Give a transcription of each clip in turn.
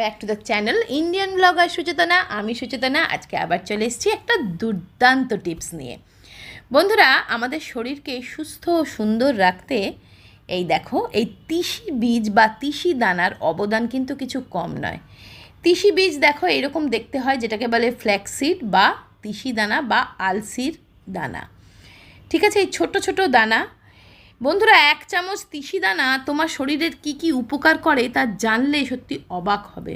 Back to the channel Indian blogger Suchetana. আমি সুচেতনা আজকে আবার চলে এসেছি একটা দুর্দান্ত টিপস নিয়ে। বন্ধুরা, আমাদের শরীরকে সুস্থ ও সুন্দর রাখতে এই দেখো, এই তিসি বীজ বা তিসি দানার অবদান কিন্তু কিছু কম নয়। তিসি বীজ দেখো এরকম দেখতে হয়, যেটাকে বলে ফ্ল্যাক্সিড বা তিসি দানা বা আলসির দানা। ঠিক আছে, এই ছোট ছোট দানা। বন্ধুরা, 1 চামচ তিসি দানা তোমার শরীরের কি কি উপকার করে তা জানলে সত্যি অবাক হবে।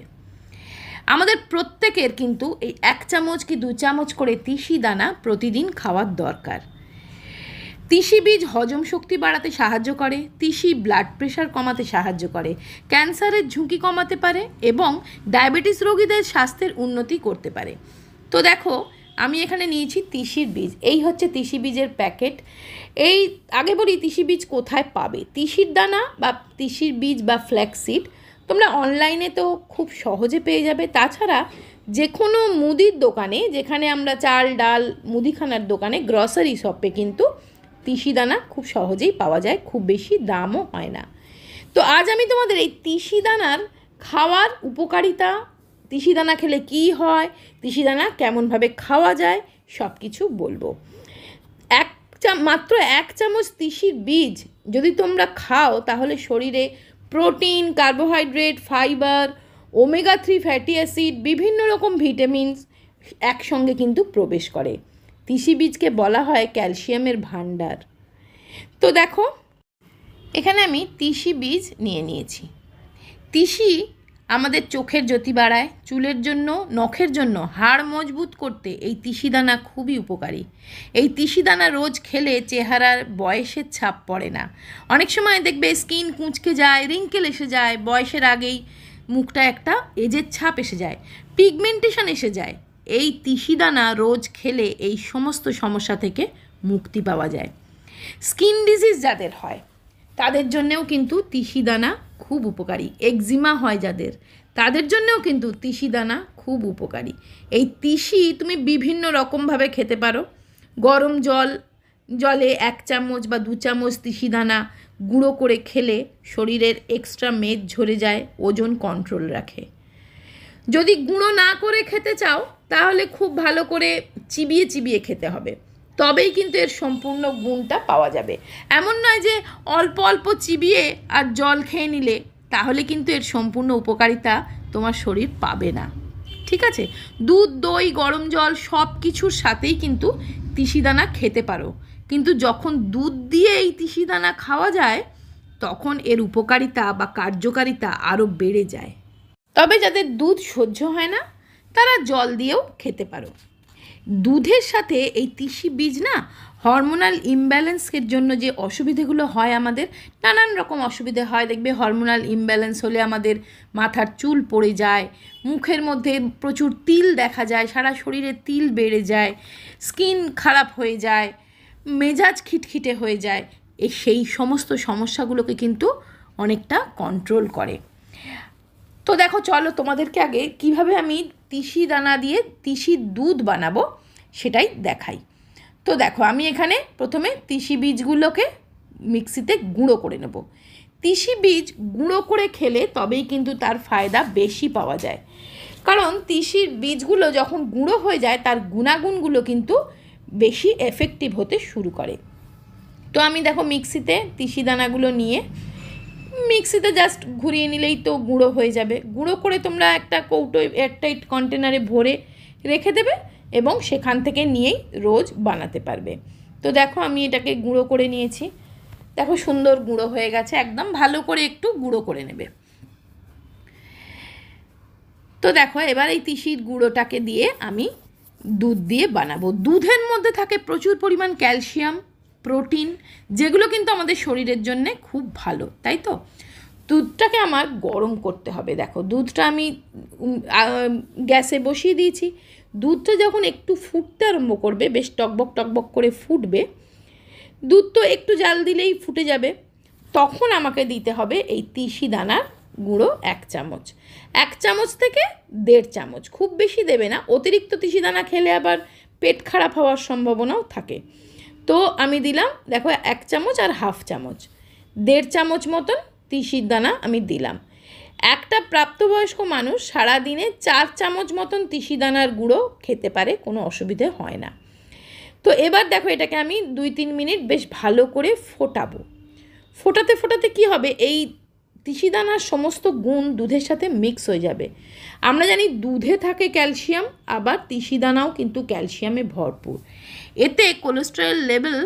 আমাদের প্রত্যেকের কিন্তু এই 1 চামচ কি 2 চামচ করে তিসি দানা প্রতিদিন খাওয়ার দরকার। তিসি বীজ হজম শক্তি বাড়াতে সাহায্য করে, তিসি ব্লাড প্রেশার কমাতে সাহায্য করে, ক্যান্সারের ঝুঁকি কমাতে পারে এবং ডায়াবেটিস রোগীদের স্বাস্থ্যের উন্নতি করতে পারে। তো দেখো, আমি এখানে নিয়েছি তিসির বীজ। এই হচ্ছে তিসি বীজের প্যাকেট। এই আগে বলি তিসি বীজ কোথায় পাবে। তিসির দানা বা তিসির বীজ বা ফ্ল্যাক্সিড তোমরা অনলাইনে তো খুব সহজে পেয়ে যাবে। তাছাড়া যে কোনো মুদির দোকানে, যেখানে আমরা চাল ডাল মুদিখানার দোকানে গ্রসারি শপে কিন্তু তিসি দানা খুব সহজেই পাওয়া যায়, খুব বেশি দামও হয় না। তো আজ আমি তোমাদের এই তিসি দানার খাওয়ার উপকারিতা, তিসি দানা খেলে কী হয়, তিসি দানা কেমনভাবে খাওয়া যায় সব কিছু বলবো। মাত্র 1 চামচ তিসির বীজ যদি তোমরা খাও তাহলে শরীরে protein, carbohydrate, fibre, omega 3 fatty acid, বিভিন্ন রকম ভিটামিনস একসঙ্গে কিন্তু প্রবেশ করে। তিসি বীজকে বলা হয় ক্যালসিয়ামের ভাণ্ডার। তো দেখো, এখানে আমি তিসি বীজ নিয়ে নিয়েছি। তিসি আমাদের চোখের জ্যোতি বাড়ায়, চুলের জন্য, নখের জন্য, হাড় মজবুত করতে এই তিসি দানা খুবই উপকারী। এই তিসি দানা রোজ খেলে চেহারার বয়সের ছাপ পড়ে না। অনেক সময় দেখবে স্কিন কুঁচকে যায়, রিঙ্কেল এসে যায়, বয়সের আগেই মুখটা একটা এজের ছাপ এসে যায়, পিগমেন্টেশন এসে যায়। এই তিসি দানা রোজ খেলে এই সমস্ত সমস্যা থেকে মুক্তি পাওয়া যায়। স্কিন ডিজিজ যাদের হয় তাদের জন্যেও কিন্তু তিসি দানা খুব উপকারী। একজিমা হয় যাদের, তাদের জন্যেও কিন্তু তিসি দানা খুব উপকারী। এই তিসি তুমি বিভিন্ন রকমভাবে খেতে পারো। গরম জলে 1 চামচ বা 2 চামচ তিসি দানা গুঁড়ো করে খেলে শরীরের এক্সট্রা মেদ ঝরে যায়, ওজন কন্ট্রোল রাখে। যদি গুঁড়ো না করে খেতে চাও তাহলে খুব ভালো করে চিবিয়ে চিবিয়ে খেতে হবে, তবেই কিন্তু এর সম্পূর্ণ গুণটা পাওয়া যাবে। এমন নয় যে অল্প অল্প চিবিয়ে আর জল খেয়ে নিলে তাহলে কিন্তু এর সম্পূর্ণ উপকারিতা তোমার শরীর পাবে না। ঠিক আছে, দুধ, দই, গরম জল সব কিছুর সাথেই কিন্তু তিসি দানা খেতে পারো, কিন্তু যখন দুধ দিয়ে এই তিসি দানা খাওয়া যায় তখন এর উপকারিতা বা কার্যকারিতা আরও বেড়ে যায়। তবে যাদের দুধ সহ্য হয় না তারা জল দিয়েও খেতে পারো। দুধের সাথে এই তিসি বীজ না হরমোনাল ইমব্যালেন্সের জন্য যে অসুবিধেগুলো হয়, আমাদের নানান রকম অসুবিধে হয়। দেখবে হরমোনাল ইমব্যালেন্স হলে আমাদের মাথার চুল পড়ে যায়, মুখের মধ্যে প্রচুর তিল দেখা যায়, সারা শরীরে তিল বেড়ে যায়, স্কিন খারাপ হয়ে যায়, মেজাজ খিটখিটে হয়ে যায়। সেই সমস্ত সমস্যাগুলোকে কিন্তু অনেকটা কন্ট্রোল করে। তো দেখো, চলো তোমাদেরকে আগে কিভাবে আমি তিসি দানা দিয়ে তিসির দুধ বানাবো সেটাই দেখাই। তো দেখো, আমি এখানে প্রথমে তিসি বীজগুলোকে মিক্সিতে গুঁড়ো করে নেব। তিসি বীজ গুঁড়ো করে খেলে তবেই কিন্তু তার ফায়দা বেশি পাওয়া যায়, কারণ তিসির বীজগুলো যখন গুঁড়ো হয়ে যায় তার গুণাগুণগুলো কিন্তু বেশি এফেক্টিভ হতে শুরু করে। তো আমি দেখো মিক্সিতে তিসি দানাগুলো নিয়ে মিক্সিতে জাস্ট ঘুরিয়ে নিলেই তো গুঁড়ো হয়ে যাবে। গুঁড়ো করে তোমরা একটা কৌটোয় এয়ারটাইট কন্টেনারে ভরে রেখে দেবে এবং সেখান থেকে নিয়েই রোজ বানাতে পারবে। তো দেখো, আমি এটাকে গুঁড়ো করে নিয়েছি। দেখো সুন্দর গুঁড়ো হয়ে গেছে, একদম ভালো করে একটু গুঁড়ো করে নেবে। তো দেখো, এবার এই তিসির গুঁড়োটাকে দিয়ে আমি দুধ দিয়ে বানাবো। দুধের মধ্যে থাকে প্রচুর পরিমাণ ক্যালসিয়াম, প্রোটিন, যেগুলো কিন্তু আমাদের শরীরের জন্যে খুব ভালো, তাই তো? দুধটাকে আমার গরম করতে হবে। দেখো, দুধটা আমি গ্যাসে বসিয়ে দিয়েছি। দুধটা যখন একটু ফুটতে আরম্ভ করবে, বেশ টকবক টকবক করে ফুটবে, দুধ তো একটু জাল দিলেই ফুটে যাবে, তখন আমাকে দিতে হবে এই তিসি দানার গুঁড়ো 1 চামচ। 1 চামচ থেকে 1.5 চামচ, খুব বেশি দেবে না। অতিরিক্ত তিসি দানা খেলে আবার পেট খারাপ হওয়ার সম্ভাবনাও থাকে। তো আমি দিলাম দেখো 1 চামচ আর 1/2 চামচ, 1.5 চামচ মতন তিসির দানা আমি দিলাম। একটা প্রাপ্তবয়স্ক মানুষ সারাদিনে 4 চামচ মতন তিসি দানার গুঁড়ো খেতে পারে, কোনো অসুবিধে হয় না। তো এবার দেখো এটাকে আমি 2-3 মিনিট বেশ ভালো করে ফোটাবো। ফোটাতে ফোটাতে কী হবে, এই তিসি দানার সমস্ত গুণ দুধের সাথে মিক্স হয়ে যাবে। আমরা জানি দুধে থাকে ক্যালসিয়াম, আবার তিসি দানাও কিন্তু ক্যালসিয়ামে ভরপুর। এতে কোলেস্টেরল লেভেল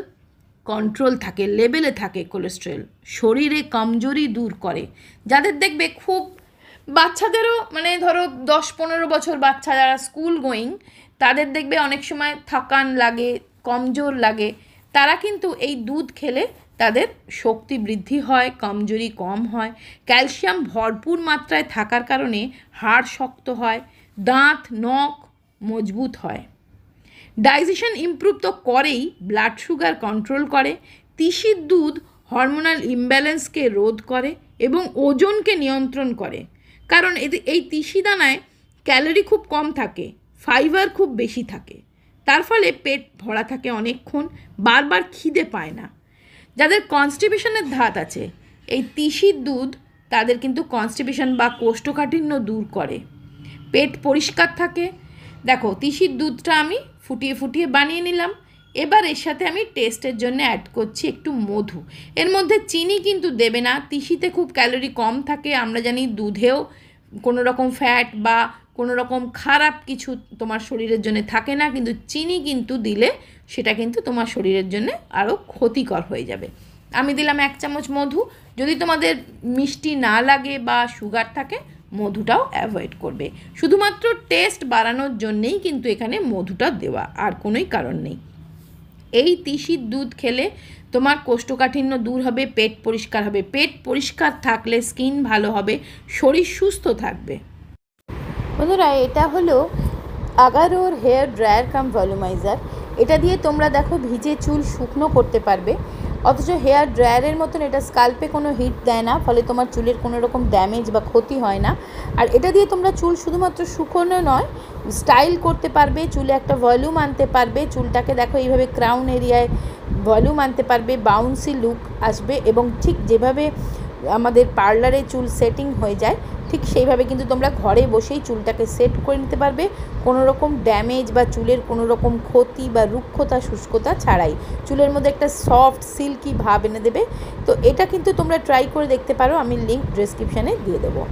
কন্ট্রোল থাকে, লেভেলে থাকে কোলেস্টেরল, শরীরে কমজোরি দূর করে। যাদের দেখবে খুব বাচ্চাদেরও, মানে ধরো 10-15 বছর বাচ্চা যারা স্কুল গোয়িং, তাদের দেখবে অনেক সময় থকান লাগে, কমজোর লাগে, তারা কিন্তু এই দুধ খেলে তাদের শক্তি বৃদ্ধি হয়, কমজোরি কম হয়। ক্যালসিয়াম ভরপুর মাত্রায় থাকার কারণে হাড় শক্ত হয়, দাঁত নখ মজবুত হয়। ডাইজেশন ইমপ্রুভ তো করেই, ব্লাড সুগার কন্ট্রোল করে। তিসির দুধ হরমোনাল ইমব্যালেন্সকে রোধ করে এবং ওজনকে নিয়ন্ত্রণ করে, কারণ এই তিসি দানায় ক্যালোরি খুব কম থাকে, ফাইবার খুব বেশি থাকে। তার ফলে পেট ভরা থাকে অনেকক্ষণ, বারবার খিদে পায় না। যাদের কনস্টিপেশনের ধাত আছে, এই তিসির দুধ তাদের কিন্তু কনস্টিপেশন বা কোষ্ঠকাঠিন্য দূর করে। পেট পরিষ্কার থাকে। দেখো তিসির দুধটা আমি ফুটিয়ে ফুটিয়ে বানিয়ে নিলাম। এবার এর সাথে আমি টেস্টের জন্য অ্যাড করছি একটু মধু। এর মধ্যে চিনি কিন্তু দেবে না, তিসিতে খুব ক্যালোরি কম থাকে। আমরা জানি দুধেও কোনো রকম ফ্যাট বা কোনো রকম খারাপ কিছু তোমার শরীরের জন্য থাকে না, কিন্তু চিনি কিন্তু দিলে সেটা কিন্তু তোমার শরীরের জন্য আরও ক্ষতিকর হয়ে যাবে। আমি দিলাম 1 চামচ মধু। যদি তোমাদের মিষ্টি না লাগে বা সুগার থাকে, মধুটাও অ্যাভয়েড করবে। শুধুমাত্র টেস্ট বাড়ানোর জন্যেই কিন্তু এখানে মধুটা দেওয়া, আর কোনোই কারণ নেই। এই তিসির দুধ খেলে তোমার কোষ্ঠকাঠিন্য দূর হবে, পেট পরিষ্কার হবে। পেট পরিষ্কার থাকলে স্কিন ভালো হবে, শরীর সুস্থ থাকবে। বন্ধুরা, এটা হলো আগারোর হেয়ার ড্রায়ার কাম ভলিউমাইজার। এটা দিয়ে তোমরা দেখো ভিজে চুল শুকনো করতে পারবে, অথচ হেয়ার ড্রায়ারের মতন এটা স্কাল্পে কোনো হিট দেয় না, ফলে তোমার চুলের কোনো রকম ড্যামেজ বা ক্ষতি হয় না। আর এটা দিয়ে তোমরা চুল শুধুমাত্র শুকনো নয়, স্টাইল করতে পারবে, চুলে একটা ভলিউম আনতে পারবে। চুলটাকে দেখো এইভাবে ক্রাউন এরিয়ায় ভলিউম আনতে পারবে, বাউন্সি লুক আসবে, এবং ঠিক যেভাবে আমাদের পার্লারে চুল সেটিং হয়ে যায় ঠিক সেইভাবে কিন্তু তোমরা ঘরে বসেই চুলটাকে সেট করে নিতে পারবে, কোনো রকম ড্যামেজ বা চুলের কোনো রকম ক্ষতি বা রুক্ষতা শুষ্কতা ছাড়াই। চুলের মধ্যে একটা সফট সিল্কি ভাব এনে দেবে। তো এটা কিন্তু তোমরা ট্রাই করে দেখতে পারো, আমি লিঙ্ক ডেসক্রিপশানে দিয়ে দেবো।